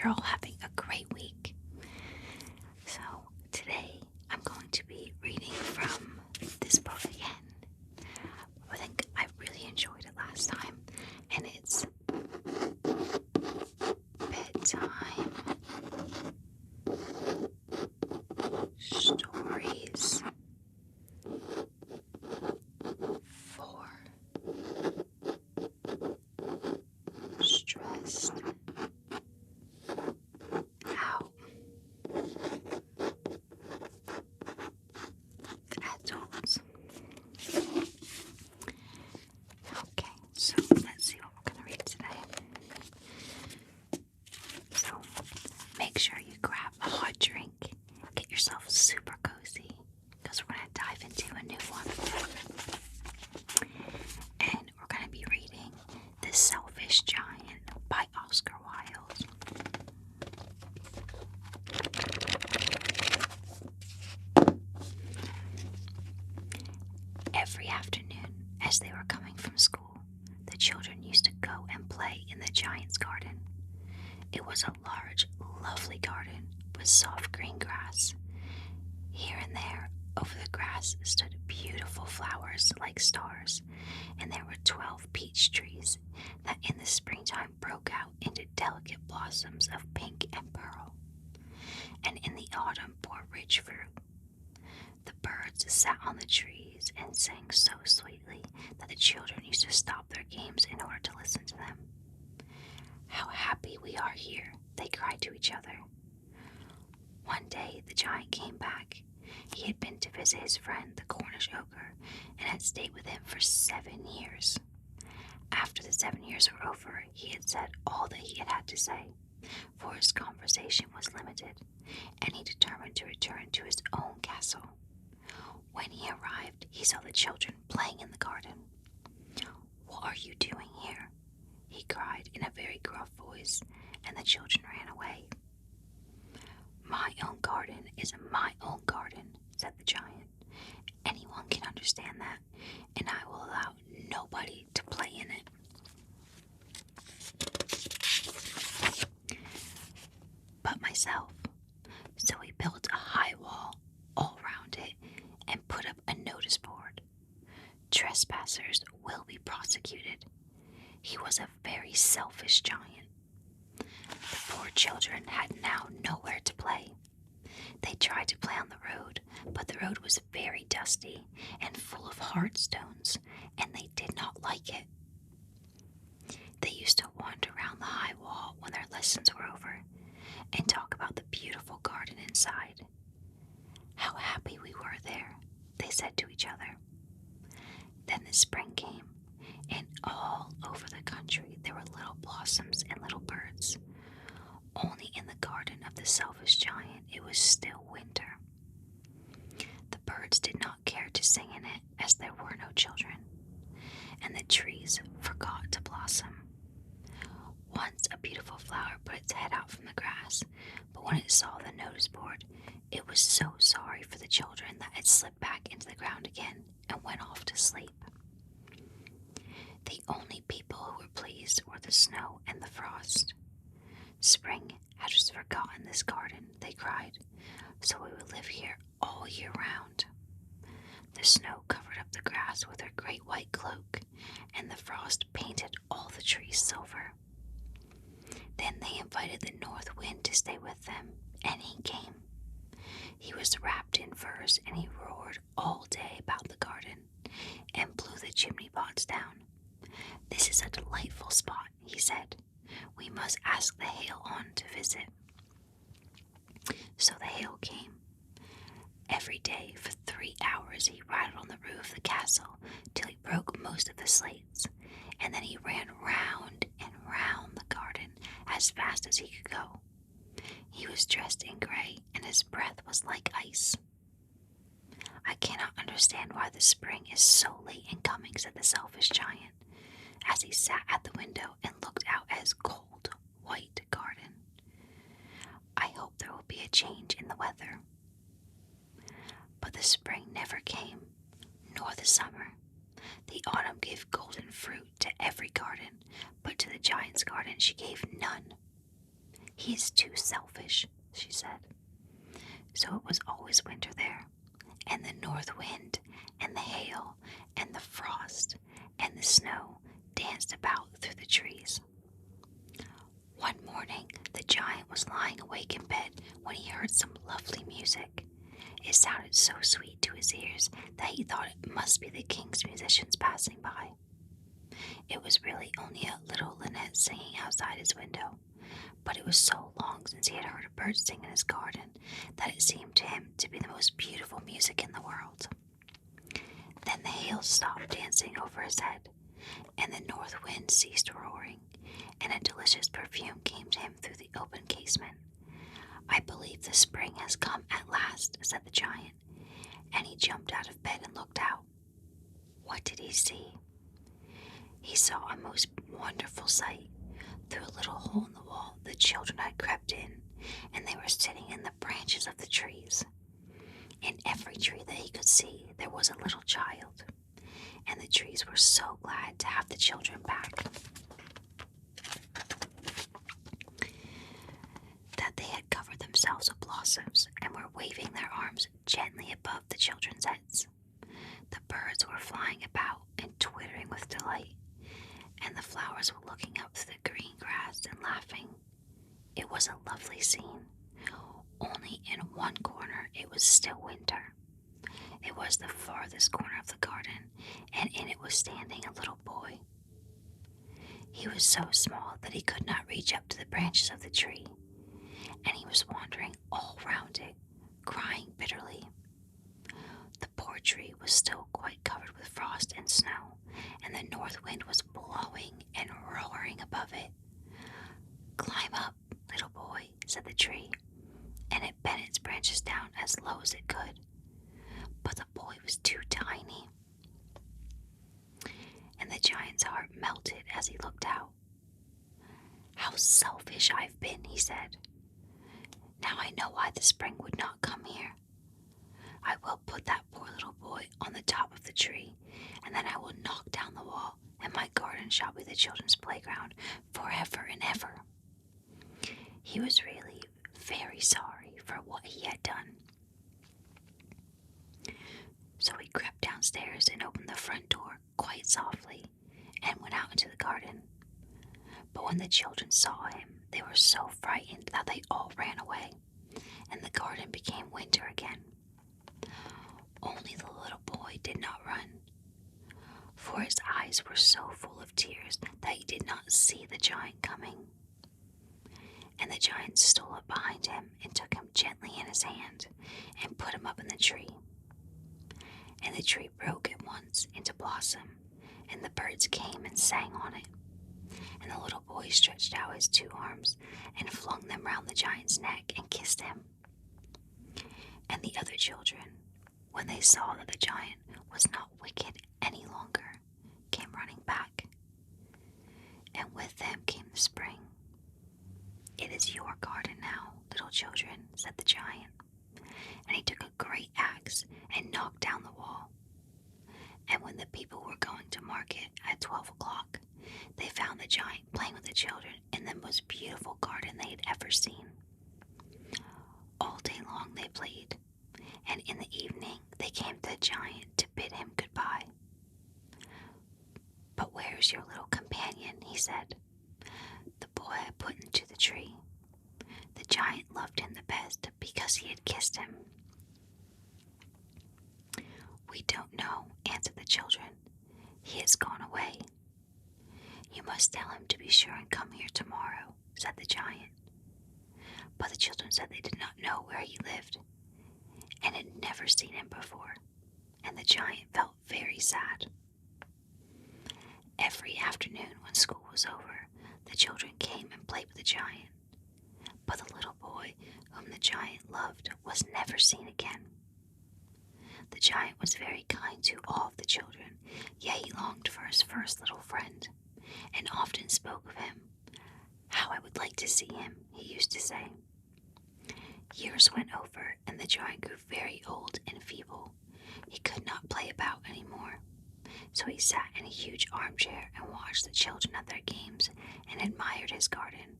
you're all having a great week. So, today I'm going to be reading from this book again. I think I really enjoyed it last time, and it's Bedtime Stories for Stressed Out Adults. Okay, so let's see what we're going to read today. So make sure you grab a hot drink, get yourself super cozy, because we're going to dive into a new one. And we're going to be reading The Selfish Giant by Oscar Wilde. Every afternoon, as they were coming from school, the children used to go and play in the giant's garden. It was a large, lovely garden with soft green grass. Here and there, over the grass, stood beautiful flowers like stars, and there were 12 peach trees that in the springtime broke out into delicate blossoms of pink and pearl, and in the autumn bore rich fruit. The birds sat on the trees and sang so sweetly that the children used to stop their games in order to listen to them. "How happy we are here," they cried to each other. One day the giant came back. He had been to visit his friend, the Cornish ogre, and had stayed with him for 7 years. After the 7 years were over, he had said all that he had to say, for his conversation was limited, and he determined to return to his own castle. When he arrived, he saw the children playing in the garden. "What are you doing here?" he cried in a very gruff voice, and the children ran away. "My own garden is my own garden," said the giant. "Anyone can understand that, and I will allow nobody to play in it." "But myself." So he built a high wall all round it and put up a notice board. "Trespassers will be prosecuted." He was a very selfish giant. The poor children had now nowhere to play. They tried to play on the road, but the road was very dusty and full of hard stones, and they did not like it. They used to wander around the high wall when their lessons were over and talk about the beautiful garden inside. "How happy we were there," they said to each other. Then the spring came, and all over the country there were little blossoms and little birds. Only in the garden of the selfish giant it was still winter. The birds did not care to sing in it, as there were no children, and the trees forgot to blossom. Once a beautiful flower put its head out from the grass, but when it saw the notice board, it was so sorry for the children that it slipped back into the ground again and went off to sleep. The only people who were pleased were the snow and the frost. "Spring had just forgotten this garden," they cried, "so we would live here all year round." The snow covered up the grass with her great white cloak, and the frost painted all the trees silver. Then they invited the north wind to stay with them, and he came. He was wrapped in furs, and he roared all day about the garden and blew the chimney pots down. "This is a delightful spot," he said. "We must ask the hail on to visit." So the hail came. Every day for 3 hours he rattled on the roof of the castle till he broke most of the slates, and then he ran round and round the garden as fast as he could go. He was dressed in gray, and his breath was like ice. "I cannot understand why the spring is so late in coming," said the selfish giant, as he sat at the window and looked out at his cold, white garden. "I hope there will be a change in the weather." But the spring never came, nor the summer. The autumn gave golden fruit to every garden, but to the giant's garden she gave none. He is too selfish, she said. So it was always winter there, and the north wind, and the hail, and the frost, and the snow danced about through the trees. One morning, the giant was lying awake in bed when he heard some lovely music. It sounded so sweet to his ears that he thought it must be the king's musicians passing by. It was really only a little linnet singing outside his window, but it was so long since he had heard a bird sing in his garden that it seemed to him to be the most beautiful music in the world. Then the hail stopped dancing over his head, and the north wind ceased roaring, and a delicious perfume came to him through the open casement. I believe the spring has come at last, said the giant, and he jumped out of bed and looked out. What did he see? He saw a most wonderful sight. Through a little hole in the wall, the children had crept in, and they were sitting in the branches of the trees. In every tree that he could see, there was a little child, and the trees were so glad to have the children back that they had covered themselves with blossoms and were waving their arms gently above the children's heads. The birds were flying about and twittering with delight, and the flowers were looking up through the green grass and laughing. It was a lovely scene. Only in one corner it was still winter. It was the farthest corner of the garden, and in it was standing a little boy. He was so small that he could not reach up to the branches of the tree, and he was wandering all round it, crying bitterly. The poor tree was still quite covered with frost and snow, and the north wind was blowing and roaring above it. Climb up, little boy, said the tree, and it bent its branches down as low as it could. But the boy was too tiny, and the giant's heart melted as he looked out. How selfish I've been, he said. Now I know why the spring would not come here. I will put that poor little boy on the top of the tree, and then I will knock down the wall, and my garden shall be the children's playground forever and ever. He was really very sorry for what he had done. So he crept downstairs and opened the front door quite softly and went out into the garden. But when the children saw him, they were so frightened that they all ran away, and the garden became winter again. Only the little boy did not run, for his eyes were so full of tears that he did not see the giant coming. And the giant stole up behind him and took him gently in his hand and put him up in the tree. And the tree broke at once into blossom, and the birds came and sang on it. And the little boy stretched out his 2 arms and flung them round the giant's neck and kissed him. And the other children, when they saw that the giant was not wicked any longer, came running back. And with them came the spring. It is your garden now, little children, said the giant. And he took a great axe and knocked down the wall. And when the people were going to market at 12 o'clock, they found the giant playing with the children in the most beautiful garden they had ever seen. All day long they played, and in the evening they came to the giant to bid him goodbye. But where is your little companion? He said. The boy I put into the tree. The giant loved him the best because he had kissed him. We don't know, answered the children. He has gone away. You must tell him to be sure and come here tomorrow, said the giant. But the children said they did not know where he lived, and had never seen him before, and the giant felt very sad. Every afternoon when school was over, the children came and played with the giant, but the little boy whom the giant loved was never seen again. The giant was very kind to all of the children, yet he longed for his first little friend, and often spoke of him. How I would like to see him, he used to say. Years went over, and the giant grew very old and feeble. He could not play about any more, so he sat in a huge armchair and watched the children at their games and admired his garden.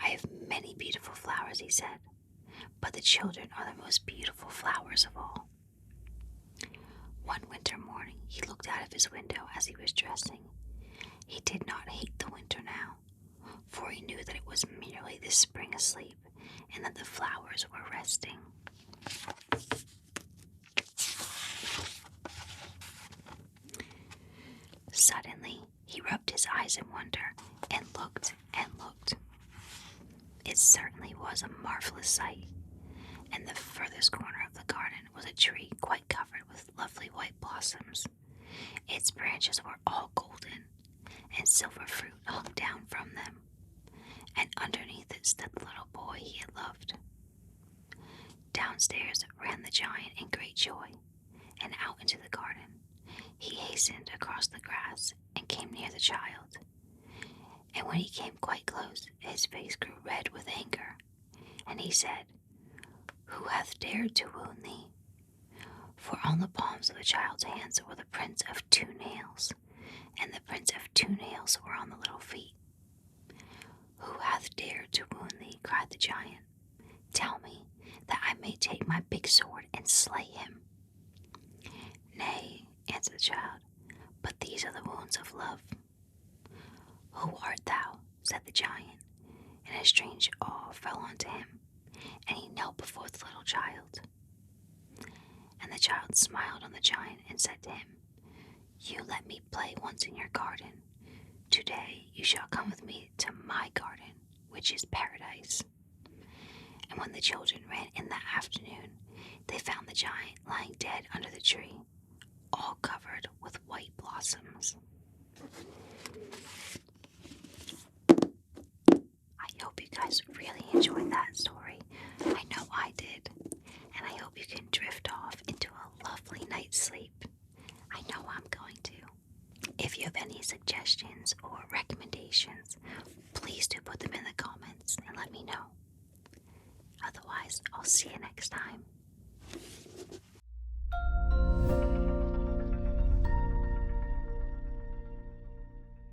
I have many beautiful flowers, he said, but the children are the most beautiful flowers of all. One winter morning, he looked out of his window as he was dressing. He did not hate the winter now, for he knew that it was merely the spring asleep and that the flowers were resting. Suddenly, he rubbed his eyes in wonder and looked and looked. It certainly was a marvelous sight. In the furthest corner of the garden was a tree quite covered with lovely white blossoms. Its branches were all golden, and silver fruit hung down from them, and underneath it stood the little boy he had loved. Downstairs ran the giant in great joy, and out into the garden. He hastened across the grass and came near the child. And when he came quite close, his face grew red with anger, and he said, "Who hath dared to wound thee?" For on the palms of the child's hands were the prints of 2 nails, and the prints of 2 nails were on the little feet. "Who hath dared to wound thee?" cried the giant. "Tell me, that I may take my big sword and slay him." "Nay," answered the child, "but these are the wounds of love." "Who art thou?" said the giant, and a strange awe fell onto him, and he knelt before the little child. And the child smiled on the giant and said to him, "You let me play once in your garden. Today you shall come with me to my garden, which is paradise." And when the children ran in that afternoon, they found the giant lying dead under the tree, all covered with white blossoms. I hope you guys really enjoyed that story. I know I did. And I hope you can drift off into a lovely night's sleep. I know I'm going to. If you have any suggestions or recommendations, please do put them in the comments and let me know. Otherwise, I'll see you next time.